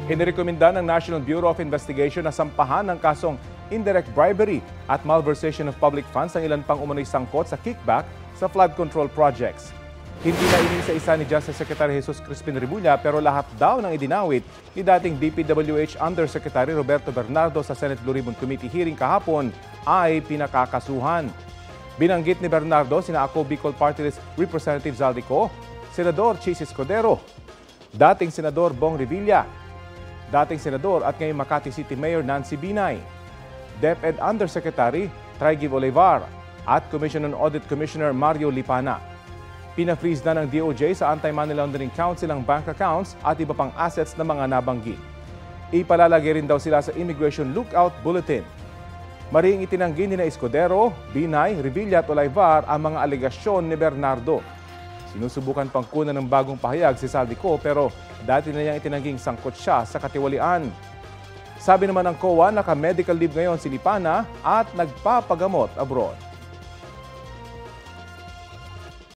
Inirekomenda ng National Bureau of Investigation na sampahan ng kasong indirect bribery at malversation of public funds ang ilan pang umano'y sangkot sa kickback sa flood control projects. Hindi na inisa-isa ni Justice Secretary Jesus Crispin Remulla pero lahat daw ng idinawit ni dating DPWH Undersecretary Roberto Bernardo sa Senate Blue Ribbon Committee hearing kahapon ay pinakakasuhan. Binanggit ni Bernardo sina Ako Bicol Party List Representative Zaldico, Senador Chis Escudero, dating Senador Bong Revilla, dating Senador at ngayong Makati City Mayor Nancy Binay, DepEd Undersecretary Traiguib Olivar at Commission on Audit Commissioner Mario Lipana. Pina-freeze na ng DOJ sa Anti-Money Laundering Council ang bank accounts at iba pang assets ng mga nabanggit. Ipalalagay rin daw sila sa Immigration Lookout Bulletin. Mariing itinanggi ni Escudero, Binay, Revilla at Olivar ang mga alegasyon ni Bernardo. Sinusubukan pang kunan ng bagong pahayag si Zaldico pero dati na niyang itinangging sangkot siya sa katiwalian. Sabi naman ng COA, naka-medical leave ngayon si Lipana at nagpapagamot abroad.